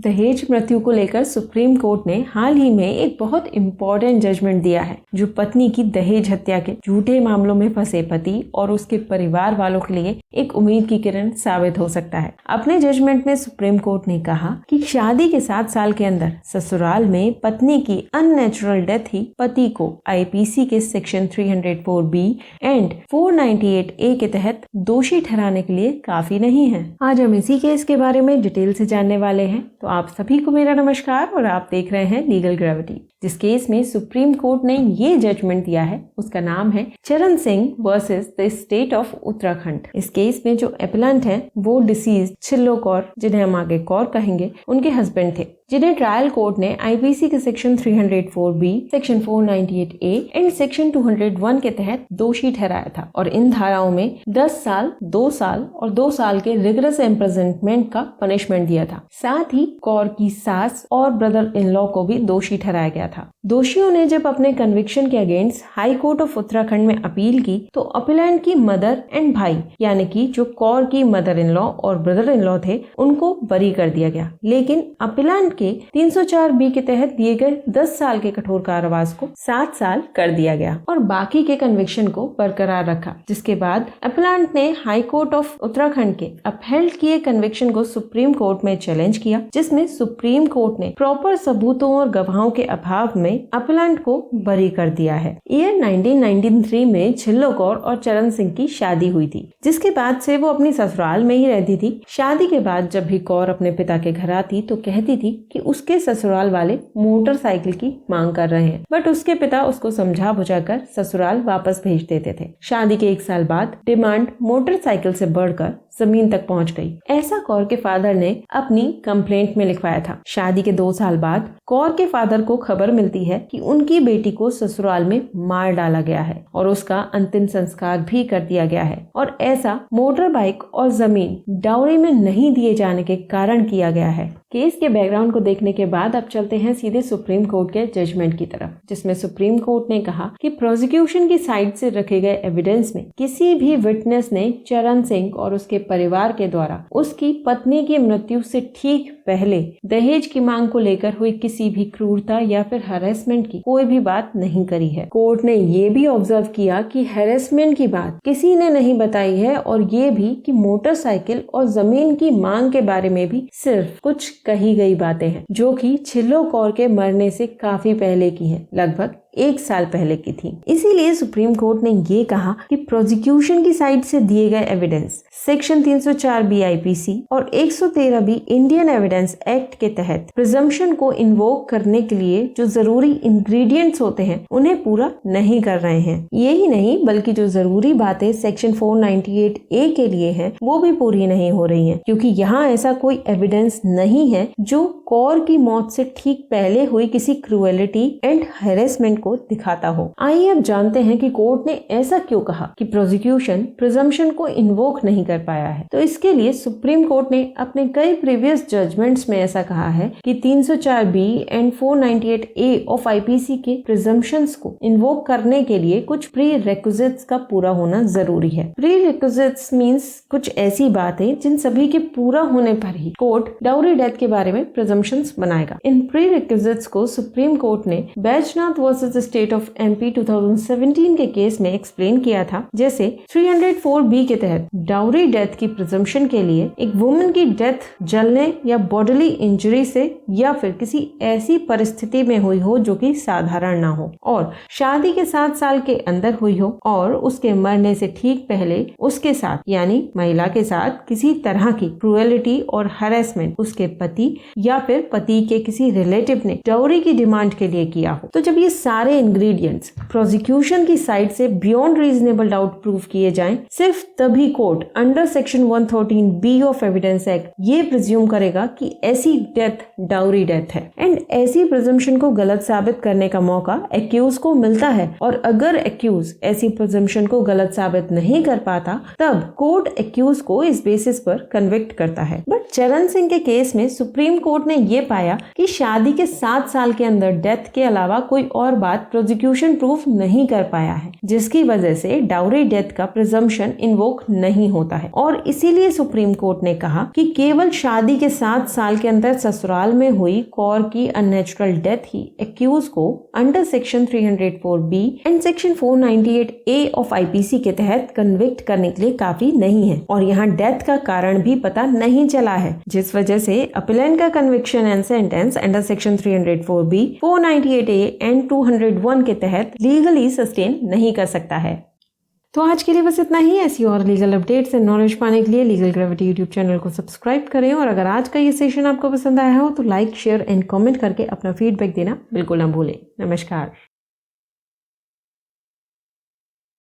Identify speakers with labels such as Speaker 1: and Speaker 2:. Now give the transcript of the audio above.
Speaker 1: दहेज मृत्यु को लेकर सुप्रीम कोर्ट ने हाल ही में एक बहुत इम्पोर्टेंट जजमेंट दिया है, जो पत्नी की दहेज हत्या के झूठे मामलों में फंसे पति और उसके परिवार वालों के लिए एक उम्मीद की किरण साबित हो सकता है। अपने जजमेंट में सुप्रीम कोर्ट ने कहा कि शादी के 7 साल के अंदर ससुराल में पत्नी की अननेचुरल डेथ ही पति को आईपीसी के सेक्शन 304B एंड 498A के तहत दोषी ठहराने के लिए काफी नहीं है। आज हम इसी केस के बारे में डिटेल से जानने वाले हैं। तो आप सभी को मेरा नमस्कार और आप देख रहे हैं लीगल ग्रेविटी। जिस केस में सुप्रीम कोर्ट ने ये जजमेंट दिया है उसका नाम है चरण Singh versus the state of Uttarakhand. इस केस में जो एपेलेंट है वो डिसीज छिल्लो कौर, जिन्हें हम आगे कौर कहेंगे, उनके हस्बैंड थे, जिन्हें ट्रायल कोर्ट ने आईपीसी के section 304B, section 498A and section 201 के तहत दोषी ठहराया था और इन धाराओं में 10 साल, 2 साल और 2 साल के रिगरस इम्प्रिजनमेंट का पनिशमेंट दिया था। साथ ही कौर की सास और ब्रदर इन लॉ को भी दोषी ठहराया गया था। दोषियों ने जब अपने कन्विक्शन के against high court of Uttarakhand में अपील की तो अपीलेंट की मदर एंड भाई यानी कि जो कौर की मदर इन लॉ और ब्रदर इन लॉ थे उनको बरी कर दिया गया, लेकिन अपीलेंट के 304B के तहत दिए गए 10 साल के कठोर कारावास को 7 साल कर दिया गया और बाकी के कन्विक्शन को बरकरार रखा। जिसके बाद अपीलेंट ने हाई कोर्ट ऑफ उत्तराखंड के अपहेल्ड किए कन्विक्शन को सुप्रीम कोर्ट में चैलेंज किया, जिसमें सुप्रीम कोर्ट ने प्रॉपर सबूतों और गवाहों के अभाव में अपीलेंट को बरी कर दिया है। ईयर 1993 में छिल्लो कौर और चरण सिंह की शादी हुई थी, जिसके बाद से वो अपनी ससुराल में ही रहती थी। शादी के बाद जब भी कौर अपने पिता के घर आती तो कहती थी कि उसके ससुराल वाले मोटरसाइकिल की मांग कर रहे हैं, बट उसके पिता उसको समझा बुझाकर ससुराल वापस भेज देते थे। शादी के 1 साल बाद डिमांड मोटरसाइकिल से बढ़कर जमीन तक पहुंच गई। ऐसा कौर के फादर ने अपनी कंप्लेंट में लिखवाया था। शादी के 2 साल बाद कौर के फादर को खबर मिलती है कि उनकी बेटी को ससुराल में मार डाला गया है और उसका अंतिम संस्कार भी कर दिया गया है, और ऐसा मोटर बाइक और जमीन डाउरी में नहीं दिए जाने के कारण किया गया है। केस के बैकग्राउंड को देखने के बाद अब चलते हैं सीधे सुप्रीम कोर्ट के जजमेंट की तरफ, जिसमें सुप्रीम कोर्ट ने कहा कि प्रोसिक्यूशन की साइड से रखे गए एविडेंस में किसी भी विटनेस ने चरण सिंह और उसके परिवार के द्वारा उसकी पत्नी की मृत्यु से ठीक पहले दहेज की मांग को लेकर हुई किसी भी क्रूरता या फिर हैरेसमेंट की कोई भी बात नहीं करी है। कोर्ट ने ये भी ऑब्जर्व किया कि हैरेसमेंट की बात किसी ने नहीं बताई है, और ये भी कि मोटरसाइकिल और जमीन की मांग के बारे में भी सिर्फ कुछ कही गई बातें हैं, जो कि छिल्लो कौर के मरने से काफी पहले की हैं, लगभग 1 साल पहले की थी। इसीलिए सुप्रीम कोर्ट ने ये कहा कि प्रोसिक्यूशन की साइड से दिए गए एविडेंस सेक्शन 304B आईपीसी और 113B इंडियन एविडेंस एक्ट के तहत प्रिजम्पशन को इन्वोक करने के लिए जो जरूरी इंग्रेडिएंट्स होते हैं उन्हें पूरा नहीं कर रहे हैं। यही नहीं बल्कि जो जरूरी बातें सेक्शन 498A के लिए हैं वो भी पूरी नहीं हो रही हैं, क्योंकि यहाँ ऐसा कोई एविडेंस नहीं है जो कौर की मौत से ठीक पहले हुई किसी क्रूएलिटी एंड हैरेसमेंट को दिखाता हो। आइए अब जानते हैं कि कोर्ट ने ऐसा क्यों कहा कि प्रोसिक्यूशन प्रिजम्पशन को इन्वोक नहीं कर पाया है। तो इसके लिए सुप्रीम कोर्ट ने अपने कई प्रीवियस जजमेंट्स में ऐसा कहा है कि 304B and 498A of IPC के प्रिजम्पशंस को इन्वोक करने के लिए कुछ प्री रिक्विजिट्स का पूरा होना जरूरी है। प्री रिक्विजिट्स मीन्स कुछ ऐसी बातें जिन सभी के पूरा होने पर ही कोर्ट डाउरी डेथ के बारे में प्रिजम्पशंस बनाएगा। इन प्री रिक्विजिट्स को सुप्रीम कोर्ट ने Baijnath versus state of MP 2017 के केस में एक्सप्लेन किया था। जैसे 304B के तहत डाउरी डेथ की प्रिजम्पशन के लिए एक वुमन की डेथ जलने या बॉडीली इंजरी से या फिर किसी ऐसी परिस्थिति में हुई हो जो कि साधारण ना हो, और शादी के 7 साल के अंदर हुई हो, और उसके मरने से ठीक पहले उसके साथ यानी महिला के साथ किसी तरह की क्रूएलिटी और हैरेसमेंट उसके पति या फिर पति के किसी रिलेटिव ने डाउरी की डिमांड के लिए किया हो। तो जब ये सारे इंग्रेडिएंट्स प्रोसिक्यूशन की साइड से बियॉन्ड रीजनेबल डाउट प्रूव किए जाएं, सिर्फ तभी court under section 113B of evidence act ये प्रिज्यूम करेगा कि ऐसी डेथ डाउरी डेथ है, एंड ऐसी प्रिजम्पशन को गलत साबित करने का मौका एक्यूज को मिलता है। और अगर एक्यूज ऐसी प्रिजम्पशन को गलत साबित नहीं कर पाता तब कोर्ट एक्यूज को इस बेसिस पर कन्विक्ट करता है। बट चरण सिंह के केस में सुप्रीम कोर्ट ने ये पाया कि शादी के 7 साल के अंदर डेथ के अलावा कोई और बाद प्रोसिक्यूशन प्रूफ नहीं कर पाया है, जिसकी वजह से डाउरी डेथ का प्रिजम्पशन इन्वोक नहीं होता है। और इसीलिए सुप्रीम कोर्ट ने कहा कि केवल शादी के 7 साल के अंदर ससुराल में हुई कौर की अननेचुरल डेथ ही एक्यूज को under section 304B and section 498A of IPC के तहत कन्विक्ट करने के लिए काफी नहीं है। और यहाँ डेथ का कारण भी पता नहीं चला है, जिस वजह से अपीलेंट का conviction and sentence under section 304B, 498A and 201 के तहत लीगली सस्टेन नहीं कर सकता है। तो आज के लिए बस इतना ही। ऐसी और लीगल अपडेट्स एंड नॉलेज पाने के लिए लीगल ग्रेविटी यूट्यूब चैनल को सब्सक्राइब करें। और अगर आज का ये सेशन आपको पसंद आया हो तो लाइक, शेयर एंड कमेंट करके अपना फीडबैक देना बिल्कुल ना भूलें। नमस्कार।